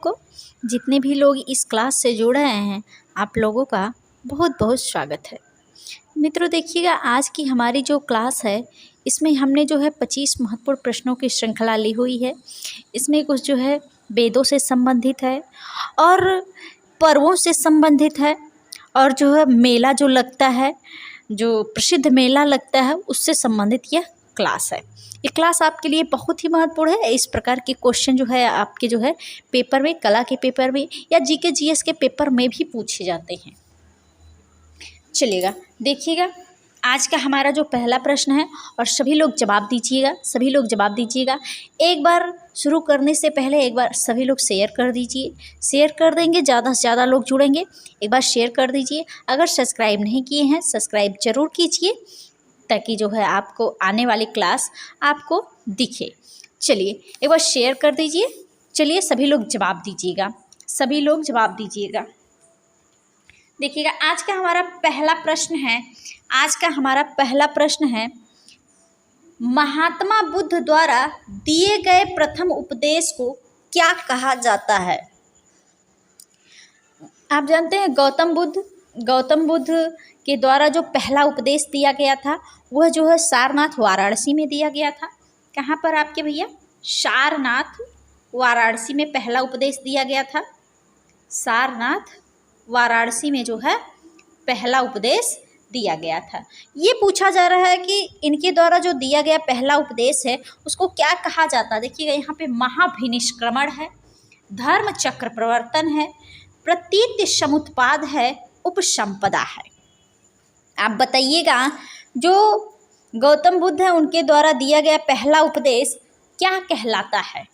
को जितने भी लोग इस क्लास से जुड़ रहे हैं, आप लोगों का बहुत बहुत स्वागत है। मित्रों देखिएगा, आज की हमारी जो क्लास है इसमें हमने जो है 25 महत्वपूर्ण प्रश्नों की श्रृंखला ली हुई है। इसमें कुछ जो है वेदों से संबंधित है और पर्वों से संबंधित है और जो है मेला जो लगता है, जो प्रसिद्ध मेला लगता है, उससे संबंधित यह क्लास है। ये क्लास आपके लिए बहुत ही महत्वपूर्ण है। इस प्रकार के क्वेश्चन जो है आपके जो है पेपर में, कला के पेपर में या जीके जीएस के पेपर में भी पूछे जाते हैं। चलिएगा देखिएगा, आज का हमारा जो पहला प्रश्न है और सभी लोग जवाब दीजिएगा। एक बार शुरू करने से पहले एक बार सभी लोग शेयर कर दीजिए। शेयर कर देंगे, ज़्यादा से ज़्यादा लोग जुड़ेंगे। एक बार शेयर कर दीजिए। अगर सब्सक्राइब नहीं किए हैं, सब्सक्राइब जरूर कीजिए ताकि जो है आपको आने वाली क्लास आपको दिखे। चलिए एक बार शेयर कर दीजिए। चलिए सभी लोग जवाब दीजिएगा। देखिएगा, आज का हमारा पहला प्रश्न है, महात्मा बुद्ध द्वारा दिए गए प्रथम उपदेश को क्या कहा जाता है? आप जानते हैं गौतम बुद्ध के द्वारा जो पहला उपदेश दिया गया था वह जो है सारनाथ वाराणसी में दिया गया था। कहाँ पर आपके भैया? सारनाथ वाराणसी में पहला उपदेश दिया गया था। सारनाथ वाराणसी में जो है पहला उपदेश दिया गया था। ये पूछा जा रहा है कि इनके द्वारा जो दिया गया पहला उपदेश है उसको क्या कहा जाता है। देखिएगा, यहाँ पे महाभिनिष्क्रमण है, धर्म चक्र प्रवर्तन है, प्रतीत्य समुत्पाद है, उपसंपदा है। आप बताइएगा, जो गौतम बुद्ध है उनके द्वारा दिया गया पहला उपदेश क्या कहलाता है?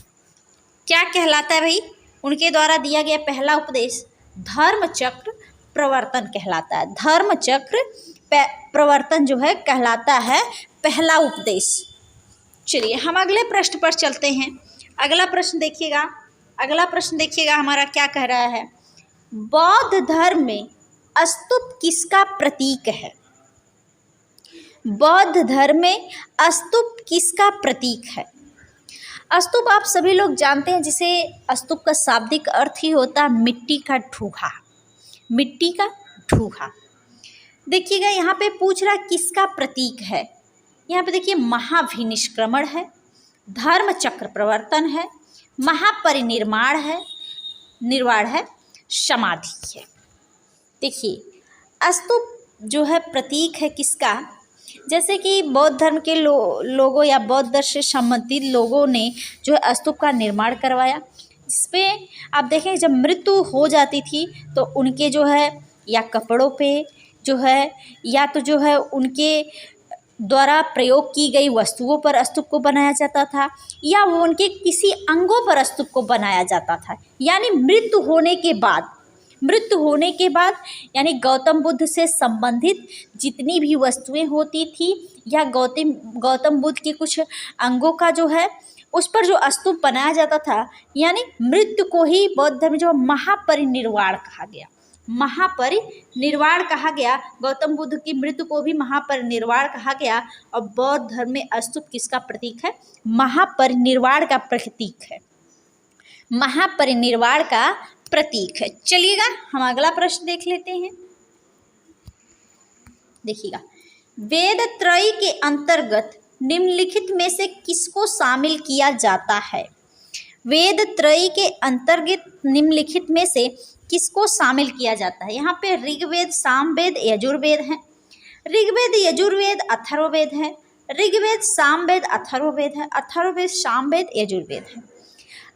क्या कहलाता है भाई? उनके द्वारा दिया गया पहला उपदेश धर्म चक्र प्रवर्तन कहलाता है। धर्म चक्र प्रवर्तन जो है कहलाता है पहला उपदेश। चलिए हम अगले प्रश्न पर चलते हैं। अगला प्रश्न देखिएगा हमारा क्या कह रहा है। बौद्ध धर्म में स्तूप किसका प्रतीक है? बौद्ध धर्म में स्तूप किसका प्रतीक है? स्तूप आप सभी लोग जानते हैं, जिसे स्तूप का शाब्दिक अर्थ ही होता है मिट्टी का ढूंढा। देखिएगा, यहाँ पे पूछ रहा किसका प्रतीक है। यहाँ पे देखिए, महाभिनिष्क्रमण है, धर्म चक्र प्रवर्तन है, महापरिनिर्वाण है, समाधि है। देखिए, स्तूप जो है प्रतीक है किसका? जैसे कि बौद्ध धर्म के लोगों या बौद्ध धर्म से संबंधित लोगों ने जो है स्तूप का निर्माण करवाया, जिसपे आप देखें जब मृत्यु हो जाती थी तो उनके जो है या कपड़ों पे जो है या तो जो है उनके द्वारा प्रयोग की गई वस्तुओं पर स्तूप को बनाया जाता था या वो उनके किसी अंगों पर स्तूप को बनाया जाता था। यानी मृत्यु होने के बाद यानी गौतम बुद्ध से संबंधित जितनी भी वस्तुएं होती थी या गौतम बुद्ध के कुछ अंगों का जो है उस पर जो स्तूप बनाया जाता था, यानी मृत्यु को ही बौद्ध धर्म में जो महापरिनिर्वाण कहा गया। गौतम बुद्ध की मृत्यु को भी महापरिनिर्वाण कहा गया। और बौद्ध धर्म में स्तूप किसका प्रतीक है? महापरिनिर्वाण का प्रतीक है। चलिएगा हम अगला प्रश्न देख लेते हैं। देखिएगा, वेद त्रयी के अंतर्गत निम्नलिखित में से किसको शामिल किया जाता है? वेद त्रयी के अंतर्गत निम्नलिखित में से किसको शामिल किया जाता है? यहाँ पे ऋग्वेद, सामवेद, यजुर्वेद है। ऋग्वेद, यजुर्वेद, अथर्ववेद है। ऋग्वेद, सामवेद, अथर्ववेद है। अथर्ववेद, सामवेद, यजुर्वेद है।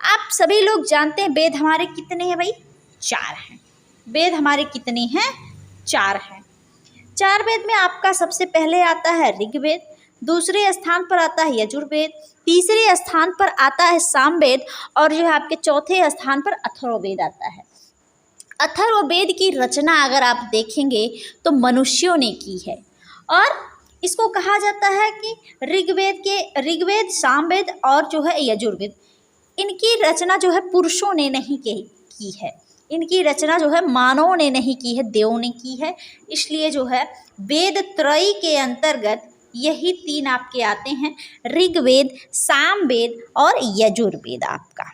आप सभी लोग जानते हैं वेद हमारे कितने हैं भाई? 4 हैं। वेद हमारे कितने हैं? 4 हैं। 4 वेद में आपका सबसे पहले आता है ऋग्वेद, दूसरे स्थान पर आता है यजुर्वेद, तीसरे स्थान पर आता है सामवेद और जो है आपके चौथे स्थान पर अथर्ववेद आता है। अथर्ववेद की रचना अगर आप देखेंगे तो मनुष्यों ने की है और इसको कहा जाता है कि ऋग्वेद, सामवेद और जो है यजुर्वेद, इनकी रचना जो है पुरुषों ने नहीं की है। इनकी रचना जो है मानवों ने नहीं की है, देवों ने की है। इसलिए जो है वेद त्रयी के अंतर्गत यही 3 आपके आते हैं, ऋग्वेद, सामवेद और यजुर्वेद आपका।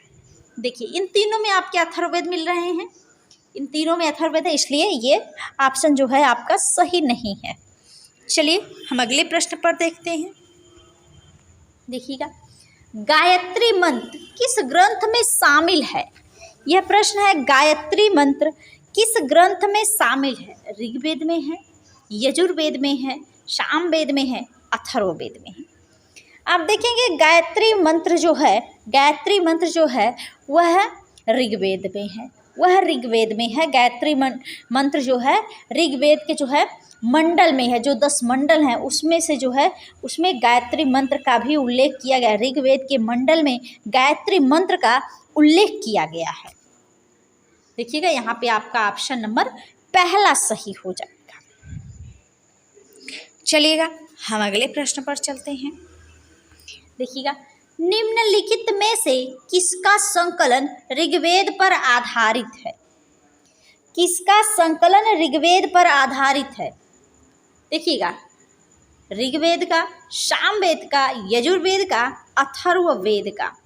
देखिए इन तीनों में आपके अथर्ववेद मिल रहे हैं, इन तीनों में अथर्ववेद है, इसलिए ये ऑप्शन जो है आपका सही नहीं है। चलिए हम अगले प्रश्न पर देखते हैं। देखिएगा, गायत्री मंत्र किस ग्रंथ में शामिल है? यह प्रश्न है, गायत्री मंत्र किस ग्रंथ में शामिल है? ऋग्वेद में है, यजुर्वेद में है, सामवेद में है, अथर्ववेद में है। आप देखेंगे गायत्री मंत्र जो है, गायत्री मंत्र जो है वह ऋग्वेद में है, वह ऋग्वेद में है। गायत्री मंत्र जो है ऋग्वेद के जो है मंडल में है, जो 10 मंडल हैं उसमें से जो है उसमें गायत्री मंत्र का भी उल्लेख किया गया। ऋग्वेद के मंडल में गायत्री मंत्र का उल्लेख किया गया है। देखिएगा यहाँ पे आपका ऑप्शन नंबर पहला सही हो जाएगा। चलिएगा हम अगले प्रश्न पर चलते हैं। देखिएगा, निम्नलिखित में से किसका संकलन ऋग्वेद पर आधारित है? किसका संकलन ऋग्वेद पर आधारित है? देखिएगा, ऋग्वेद का, सामवेद का, यजुर्वेद का, अथर्ववेद का।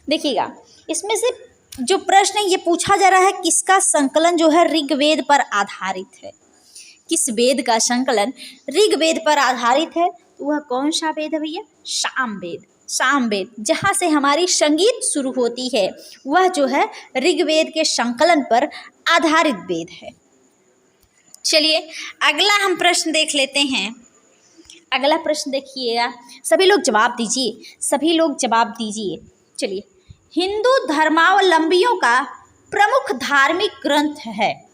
देखिएगा, इसमें से जो प्रश्न ये पूछा जा रहा है किसका संकलन जो है ऋग्वेद पर आधारित है, किस वेद का संकलन ऋग्वेद पर आधारित है, तो वह कौन सा वेद है भैया? सामवेद। सामवेद जहाँ से हमारी संगीत शुरू होती है वह जो है ऋग्वेद के संकलन पर आधारित वेद है। चलिए अगला हम प्रश्न देख लेते हैं। अगला प्रश्न देखिएगा, सभी लोग जवाब दीजिए, सभी लोग जवाब दीजिए। चलिए, हिंदू धर्मावलंबियों का प्रमुख धार्मिक ग्रंथ है।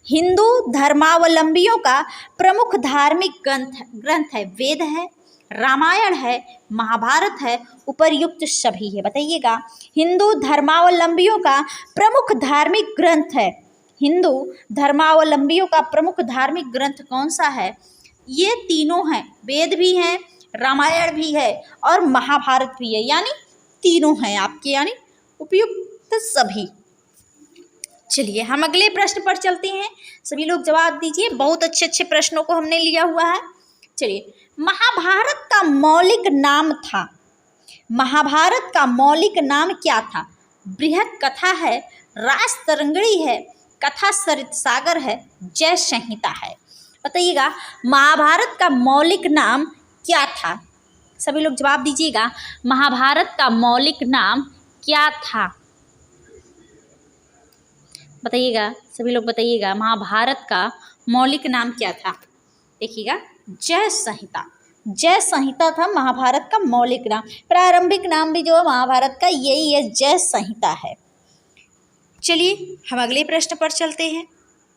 हिंदू धर्मावलंबियों का प्रमुख धार्मिक ग्रंथ है, वेद है, रामायण है, महाभारत है, उपर्युक्त सभी है। बताइएगा, हिंदू धर्मावलंबियों का प्रमुख धार्मिक ग्रंथ है, हिंदू धर्मावलंबियों का प्रमुख धार्मिक ग्रंथ कौन सा है? ये तीनों हैं, वेद भी हैं, रामायण भी है और महाभारत भी है, यानी तीनों हैं आपके, यानी उपयुक्त सभी। चलिए हम अगले प्रश्न पर चलते हैं। सभी लोग जवाब दीजिए, बहुत अच्छे अच्छे प्रश्नों को हमने लिया हुआ है। चलिए, महाभारत का मौलिक नाम था, महाभारत का मौलिक नाम क्या था? बृहत कथा है, रास तरंगिणी है, कथा सरित सागर है, जय संहिता है। बताइएगा महाभारत का मौलिक नाम क्या था? सभी लोग जवाब दीजिएगा, महाभारत का मौलिक नाम क्या था? बताइएगा, सभी लोग बताइएगा, महाभारत का मौलिक नाम क्या था? देखिएगा, जय संहिता। जय संहिता था महाभारत का मौलिक नाम। प्रारंभिक नाम भी जो है महाभारत का यही है, जय संहिता है। चलिए हम अगले प्रश्न पर चलते हैं।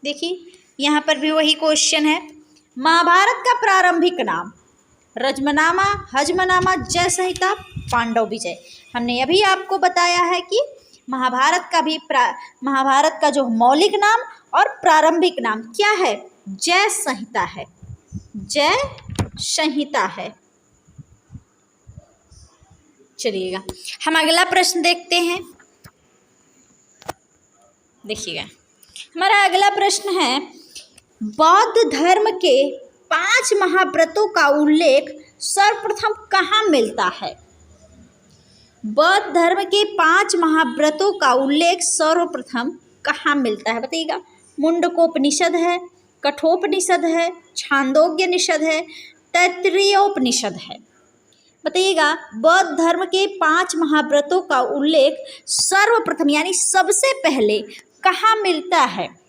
देखिए यहाँ पर भी वही क्वेश्चन है, महाभारत का प्रारंभिक नाम? रजमनामा, हजमनामा, जय संहिता, पांडव विजय। हमने अभी आपको बताया है कि महाभारत का जो मौलिक नाम और प्रारंभिक नाम क्या है? जय संहिता है, जय संहिता है। चलिएगा हम अगला प्रश्न देखते हैं। देखिएगा हमारा अगला प्रश्न है, बौद्ध धर्म के 5 महाव्रतों का उल्लेख सर्वप्रथम कहाँ मिलता है? बौद्ध धर्म के 5 महाव्रतों का उल्लेख सर्वप्रथम कहाँ मिलता है? बताइएगा, मुंडकोपनिषद है, कठोपनिषद है, छांदोग्योपनिषद है, तैत्तिरीयोपनिषद है। बताइएगा, बौद्ध धर्म के 5 महाव्रतों का उल्लेख सर्वप्रथम यानी सबसे पहले कहाँ मिलता है?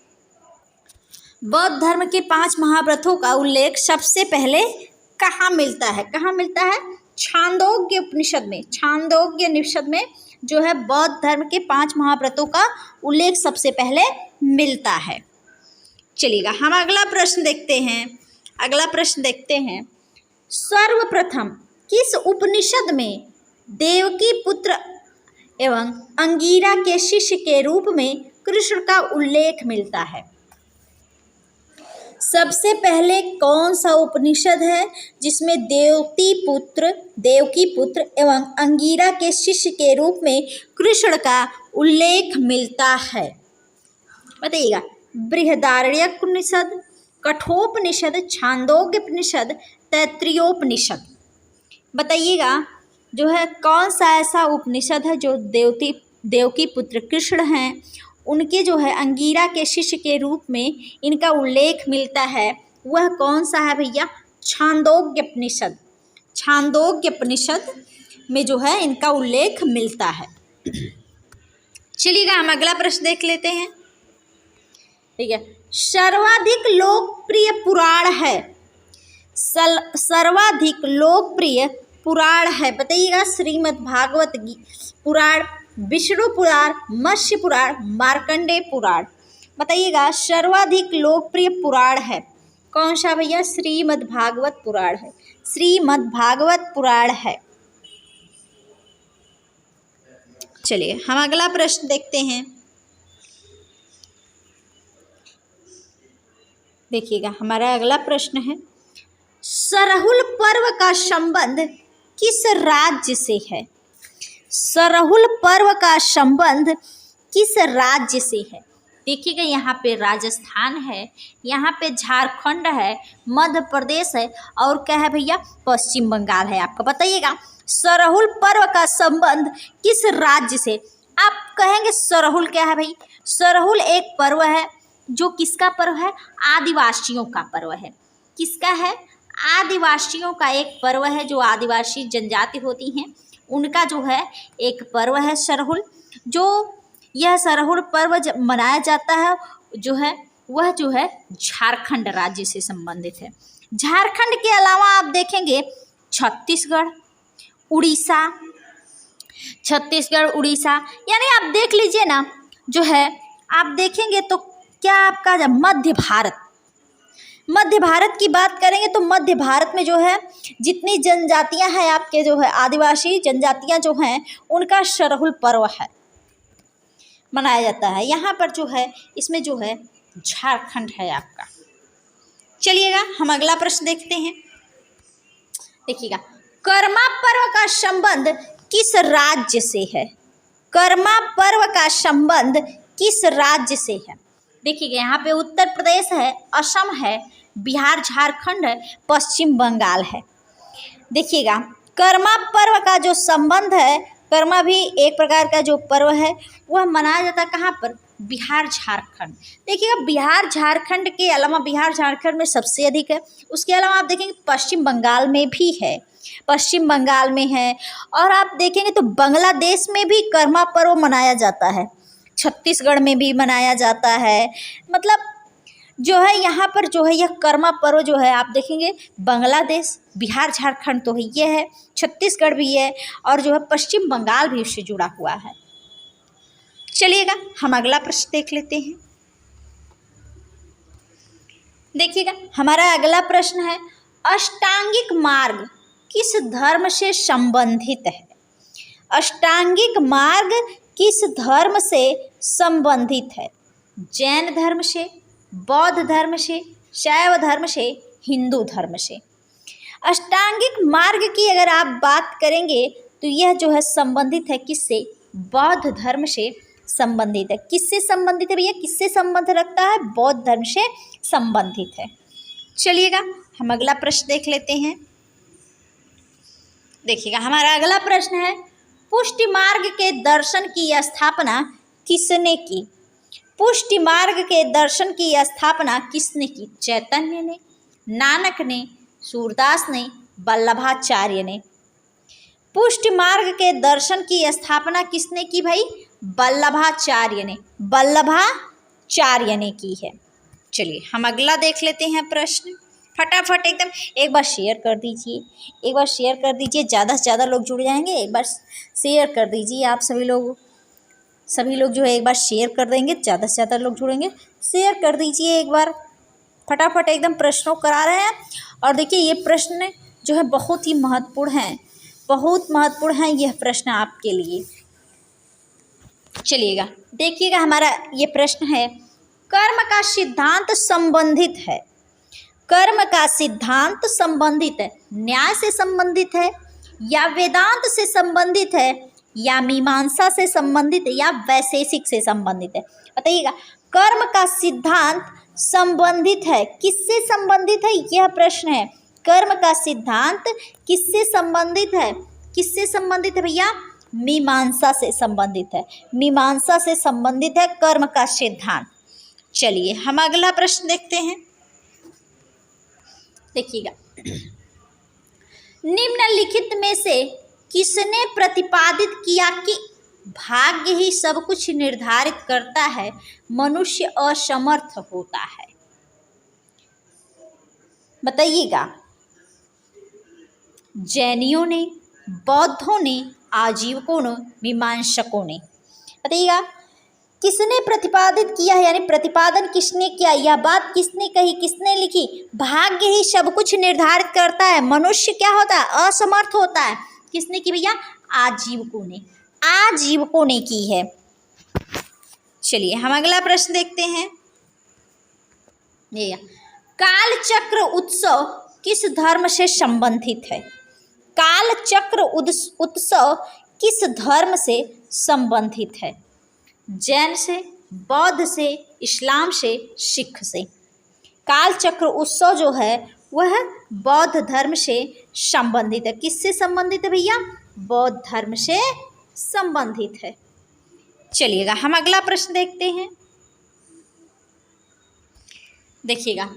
बौद्ध धर्म के 5 महाव्रतों का उल्लेख सबसे पहले कहाँ मिलता है? कहाँ मिलता है? छांदोग्य उपनिषद में। छांदोग्य उपनिषद में जो है बौद्ध धर्म के 5 महाव्रतों का उल्लेख सबसे पहले मिलता है। चलिएगा हम अगला प्रश्न देखते हैं। अगला प्रश्न देखते हैं, सर्वप्रथम किस उपनिषद में देवकी पुत्र एवं अंगीरा के शिष्य के रूप में कृष्ण का उल्लेख मिलता है? सबसे पहले कौन सा उपनिषद है जिसमें देवकी पुत्र एवं अंगीरा के शिष्य के रूप में कृष्ण का उल्लेख मिलता है? बताइएगा, बृहदारण्यकोपनिषद, कठोपनिषद, छांदोग्योपनिषद, तैत्तिरीयोपनिषद। बताइएगा जो है कौन सा ऐसा उपनिषद है जो देवकी देवकी पुत्र कृष्ण हैं, उनके जो है अंगीरा के शिष्य के रूप में इनका उल्लेख मिलता है। वह कौन सा है भैया? छांदोग्योपनिषद। छांदोग्योपनिषद में जो है इनका उल्लेख मिलता है। चलिएगा हम अगला प्रश्न देख लेते हैं। ठीक है, सर्वाधिक लोकप्रिय पुराण है, सर्वाधिक लोकप्रिय पुराण है, बताइएगा। श्रीमद् भागवत पुराण, विष्णु पुराण, मत्स्य पुराण, मार्कंडेय पुराण, बताइएगा। सर्वाधिक लोकप्रिय पुराण है कौन सा भैया? श्रीमद् भागवत पुराण है, श्रीमद् भागवत पुराण है। चलिए हम अगला प्रश्न देखते हैं। देखिएगा हमारा अगला प्रश्न है, सरहुल पर्व का संबंध किस राज्य से है? सरहुल पर्व का संबंध किस राज्य से है? देखिएगा यहाँ पे राजस्थान है, यहाँ पे झारखंड है, मध्य प्रदेश है और क्या है भैया? पश्चिम बंगाल है आपका। बताइएगा सरहुल पर्व का संबंध किस राज्य से? आप कहेंगे सरहुल क्या है भाई? सरहुल एक पर्व है जो किसका पर्व है? आदिवासियों का पर्व है। किसका है? आदिवासियों का एक पर्व है, जो आदिवासी जनजाति होती हैं उनका जो है एक पर्व है सरहुल। जो यह सरहुल पर्व जब मनाया जाता है जो है वह जो है झारखंड राज्य से संबंधित है। झारखंड के अलावा आप देखेंगे छत्तीसगढ़, उड़ीसा, छत्तीसगढ़, उड़ीसा, यानी आप देख लीजिए ना, जो है आप देखेंगे तो क्या आपका जब मध्य भारत की बात करेंगे तो मध्य भारत में जो है जितनी जनजातियां हैं आपके जो है आदिवासी जनजातियां जो हैं उनका सरहुल पर्व है, मनाया जाता है। यहाँ पर जो है इसमें जो है झारखंड है आपका। चलिएगा हम अगला प्रश्न देखते हैं। देखिएगा कर्मा पर्व का संबंध किस राज्य से है? कर्मा पर्व का संबंध किस राज्य से है? देखिएगा यहाँ पे उत्तर प्रदेश है, असम है, बिहार, झारखंड है, पश्चिम बंगाल है। देखिएगा कर्मा पर्व का जो संबंध है, कर्मा भी एक प्रकार का जो पर्व है वह मनाया जाता है कहाँ पर? बिहार, झारखंड। देखिएगा बिहार झारखंड के अलावा, बिहार झारखंड में सबसे अधिक है, उसके अलावा आप देखेंगे पश्चिम बंगाल में भी है, पश्चिम बंगाल में है, और आप देखेंगे तो बांग्लादेश में भी कर्मा पर्व मनाया जाता है, छत्तीसगढ़ में भी मनाया जाता है। मतलब जो है यहाँ पर जो है यह कर्मा पर्व जो है आप देखेंगे बांग्लादेश, बिहार, झारखंड तो है, ये है, छत्तीसगढ़ भी है और जो है पश्चिम बंगाल भी उससे जुड़ा हुआ है। चलिएगा हम अगला प्रश्न देख लेते हैं। देखिएगा हमारा अगला प्रश्न है, अष्टांगिक मार्ग किस धर्म से संबंधित है? अष्टांगिक मार्ग किस धर्म से संबंधित है? जैन धर्म से, बौद्ध धर्म से, शैव धर्म से, हिंदू धर्म से। अष्टांगिक मार्ग की अगर आप बात करेंगे तो यह जो है संबंधित है किससे? बौद्ध धर्म से संबंधित है। किससे संबंधित है भैया? किससे संबंध रखता है? बौद्ध धर्म से संबंधित है। चलिएगा हम अगला प्रश्न देख लेते हैं। देखिएगा हमारा अगला प्रश्न है, पुष्टि मार्ग के दर्शन की स्थापना किसने की? पुष्टि मार्ग के दर्शन की स्थापना किसने की? चैतन्य ने, नानक ने, सूरदास ने, वल्लभाचार्य ने। पुष्टि मार्ग के दर्शन की स्थापना किसने की भाई? वल्लभाचार्य ने, वल्लभाचार्य ने की है। चलिए हम अगला देख लेते हैं प्रश्न, फटाफट एकदम एक बार शेयर कर दीजिए, एक बार शेयर कर दीजिए, ज़्यादा से ज़्यादा लोग जुड़ जाएंगे। एक बार शेयर कर दीजिए आप सभी लोग जो है एक बार शेयर कर देंगे, ज़्यादा से ज़्यादा लोग जुड़ेंगे। शेयर कर दीजिए एक बार, फटाफट एकदम प्रश्नों करा रहे हैं। और देखिए ये प्रश्न जो है बहुत ही महत्वपूर्ण हैं, बहुत महत्वपूर्ण हैं यह प्रश्न आपके लिए। चलिएगा देखिएगा हमारा ये प्रश्न है, कर्म का सिद्धांत संबंधित है, कर्म का सिद्धांत संबंधित है, न्याय से संबंधित है या वेदांत से संबंधित है या मीमांसा से संबंधित है या वैशेषिक से संबंधित है? बताइएगा कर्म का सिद्धांत संबंधित है, किससे संबंधित है यह प्रश्न है। कर्म का सिद्धांत किससे संबंधित है? किससे संबंधित है भैया? मीमांसा से संबंधित है। मीमांसा से संबंधित है कर्म का सिद्धांत। चलिए हम अगला प्रश्न देखते हैं। देखिएगा, निम्नलिखित में से किसने प्रतिपादित किया कि भाग्य ही सब कुछ निर्धारित करता है, मनुष्य असमर्थ होता है? बताइएगा। जैनियों ने, बौद्धों ने, आजीवकों ने, मीमांसकों ने? बताइएगा किसने प्रतिपादित किया है, यानी प्रतिपादन किसने किया, यह बात किसने कही, किसने लिखी? भाग्य ही सब कुछ निर्धारित करता है, मनुष्य क्या होता है, असमर्थ होता है। किसने की भैया? आजीवकों ने। आजीवकों ने की है। चलिए हम अगला प्रश्न देखते हैं। ये कालचक्र उत्सव किस धर्म से संबंधित है? कालचक्र उत्सव किस धर्म से संबंधित है? जैन से, बौद्ध से, इस्लाम से, सिख से? कालचक्र उत्सव जो है वह बौद्ध धर्म से संबंधित है। किससे संबंधित है भैया? बौद्ध धर्म से संबंधित है। चलिएगा हम अगला प्रश्न देखते हैं। देखिएगा,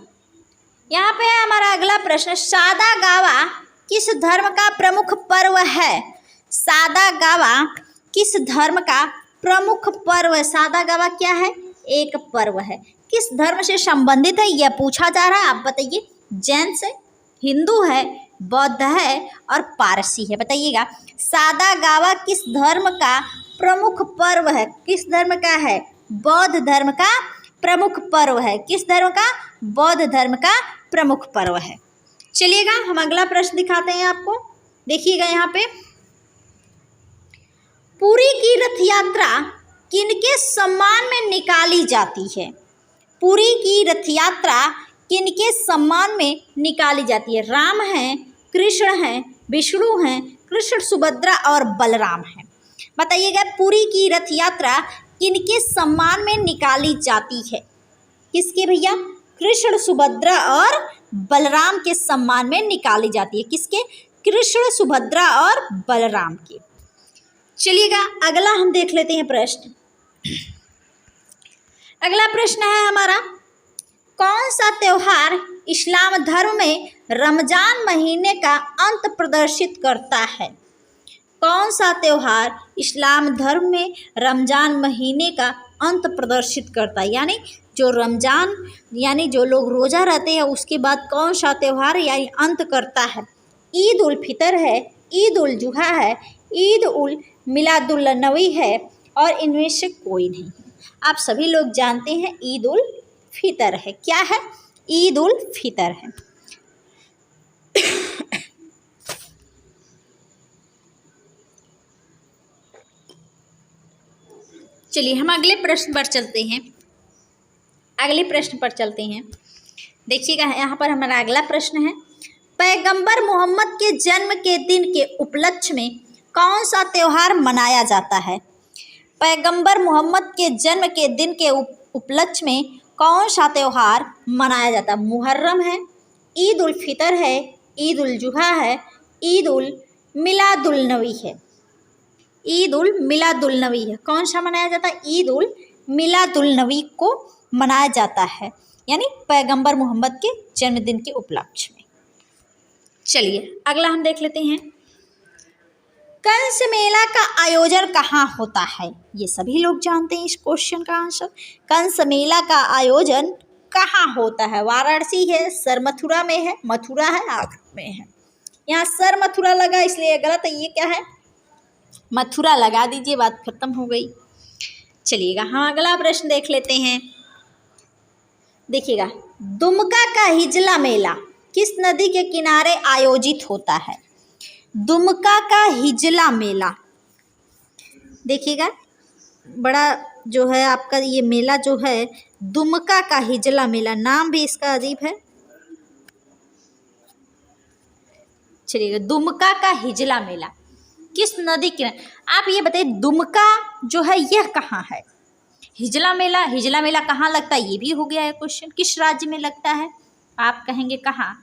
यहाँ पे है हमारा अगला प्रश्न, सादा गावा किस धर्म का प्रमुख पर्व है? सादा गावा किस धर्म का प्रमुख पर्व है? सादा गावा क्या है? एक पर्व है। किस धर्म से संबंधित है यह पूछा जा रहा है। आप बताइए। जैन से, हिंदू है, बौद्ध है और पारसी है। बताइएगा सादा गावा किस धर्म का प्रमुख पर्व है? किस धर्म का है? बौद्ध धर्म का प्रमुख पर्व है। किस धर्म का? बौद्ध धर्म का प्रमुख पर्व है। चलिएगा हम अगला प्रश्न दिखाते हैं आपको। देखिएगा यहाँ पे, पुरी की रथ यात्रा किनके सम्मान में निकाली जाती है? पुरी की रथ यात्रा किनके सम्मान में निकाली जाती है? राम हैं, कृष्ण हैं, विष्णु हैं, कृष्ण, सुभद्रा और बलराम हैं। बताइएगा पुरी की रथ यात्रा किनके सम्मान में निकाली जाती है? किसके भैया? कृष्ण, सुभद्रा और बलराम के सम्मान में निकाली जाती है। किसके? कृष्ण, सुभद्रा और बलराम के। चलिएगा अगला हम देख लेते हैं प्रश्न। अगला प्रश्न है हमारा, कौन सा त्योहार इस्लाम धर्म में रमजान महीने का अंत प्रदर्शित करता है? कौन सा त्योहार इस्लाम धर्म में रमजान महीने का अंत प्रदर्शित करता है? यानी जो रमजान, यानी जो लोग रोज़ा रहते हैं उसके बाद कौन सा त्यौहार यानी अंत करता है? ईद उल फितर है, ईद उल जुहा है, ईद उल मिलादुल नबी है और इनमें से कोई नहीं है। आप सभी लोग जानते हैं ईद उल फितर है। क्या है? ईद उल फितर है। चलिए हम अगले प्रश्न पर चलते हैं। अगले प्रश्न पर चलते हैं। देखिएगा यहाँ पर हमारा अगला प्रश्न है, पैगंबर मोहम्मद के जन्म के दिन के उपलक्ष्य में कौन सा त्यौहार मनाया जाता है? पैगंबर मोहम्मद के जन्म के दिन के उपलक्ष्य में कौन सा त्यौहार मनाया जाता है? मुहर्रम है, ईद उल फितर है, ईद उल जुहा है, ईद उल मिलादुल नबी है। ईद उल मिलादुल नबी है। कौन सा मनाया जाता है? ईद उल मिलादुल नबी को मनाया जाता है, यानी पैगंबर मोहम्मद के जन्मदिन के उपलक्ष्य में। चलिए अगला हम देख लेते हैं, कंस मेला का आयोजन कहाँ होता है? ये सभी लोग जानते हैं इस क्वेश्चन का आंसर। कंस मेला का आयोजन कहाँ होता है? वाराणसी है, सर मथुरा में है, मथुरा है, आगरा में है। यहाँ सर मथुरा लगा इसलिए गलत है। ये क्या है? मथुरा लगा दीजिए, बात खत्म हो गई। चलिएगा हम अगला प्रश्न देख लेते हैं। देखिएगा, दुमका का हिजला मेला किस नदी के किनारे आयोजित होता है? दुमका का हिजला मेला, देखिएगा बड़ा जो है आपका ये मेला जो है दुमका का हिजला मेला, नाम भी इसका अजीब है। चलिएगा, दुमका का हिजला मेला किस नदी के? आप ये बताइए दुमका जो है यह कहाँ है? हिजला मेला कहाँ लगता है? ये भी हो गया है क्वेश्चन। किस राज्य में लगता है? आप कहेंगे कहाँ?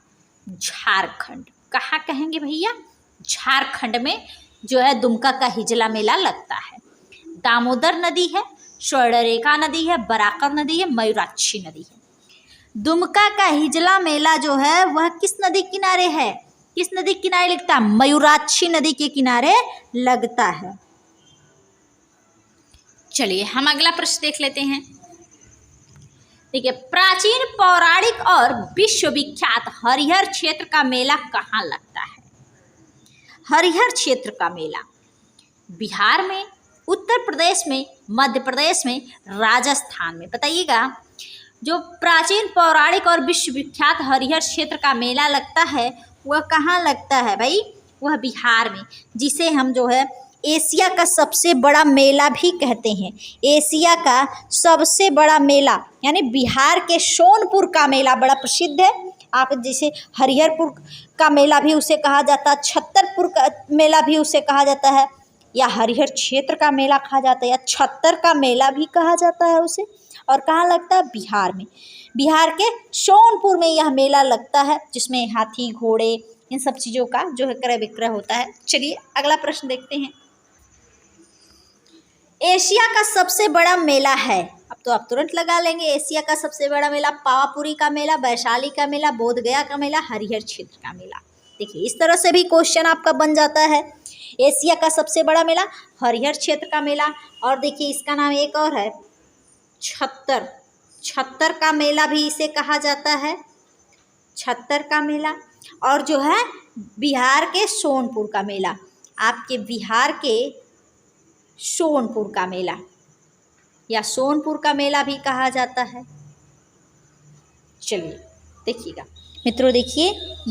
झारखंड। कहाँ कहेंगे भैया? झारखंड में जो है दुमका का हिजला मेला लगता है। दामोदर नदी है, स्वर्णरेखा नदी है, बराकर नदी है, मयूराक्षी नदी है। दुमका का हिजला मेला जो है वह किस नदी किनारे है? किस नदी किनारे लगता है? मयूराक्षी नदी के किनारे लगता है। चलिए हम अगला प्रश्न देख लेते हैं। देखिए, प्राचीन पौराणिक और विश्वविख्यात हरिहर क्षेत्र का मेला कहाँ लगता है? हरिहर क्षेत्र का मेला बिहार में, उत्तर प्रदेश में, मध्य प्रदेश में, राजस्थान में। बताइएगा, जो प्राचीन पौराणिक और विश्वविख्यात हरिहर क्षेत्र का मेला लगता है वह कहाँ लगता है भाई? वह बिहार में, जिसे हम जो है एशिया का सबसे बड़ा मेला भी कहते हैं। एशिया का सबसे बड़ा मेला यानी बिहार के सोनपुर का मेला बड़ा प्रसिद्ध है। आप जैसे हरिहरपुर का मेला भी उसे कहा जाता है, छतरपुर का मेला भी उसे कहा जाता है, या हरिहर क्षेत्र का मेला कहा जाता है, या छत्तर का मेला भी कहा जाता है उसे। और कहाँ लगता है? बिहार में। बिहार के सोनपुर में यह मेला लगता है, जिसमें हाथी, घोड़े, इन सब चीज़ों का जो है क्रय विक्रय होता है। चलिए अगला प्रश्न देखते हैं। एशिया का सबसे बड़ा मेला है, अब तो आप तुरंत लगा लेंगे, एशिया का सबसे बड़ा मेला पावापुरी का मेला, वैशाली का मेला, बोधगया का मेला, हरिहर क्षेत्र का मेला। देखिए, इस तरह से भी क्वेश्चन आपका बन जाता है। एशिया का सबसे बड़ा मेला हरिहर क्षेत्र का मेला, और देखिए इसका नाम एक और है छत्तर। छत्तर का मेला भी इसे कहा जाता है, छत्तर का मेला। और जो है बिहार के सोनपुर का मेला, आपके बिहार के सोनपुर का मेला या सोनपुर का मेला भी कहा जाता है। चलिए देखिएगा मित्रों, देखिए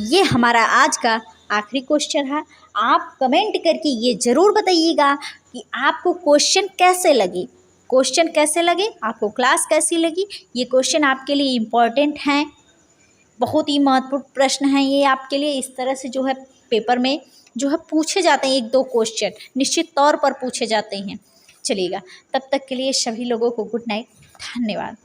ये हमारा आज का आखिरी क्वेश्चन है। आप कमेंट करके ये ज़रूर बताइएगा कि आपको क्वेश्चन कैसे लगे, क्वेश्चन कैसे लगे, आपको क्लास कैसी लगी। ये क्वेश्चन आपके लिए इम्पॉर्टेंट हैं, बहुत ही महत्वपूर्ण प्रश्न हैं ये आपके लिए। इस तरह से जो है पेपर में जो है पूछे जाते हैं, एक दो क्वेश्चन निश्चित तौर पर पूछे जाते हैं। चलिएगा, तब तक के लिए सभी लोगों को गुड नाइट, धन्यवाद।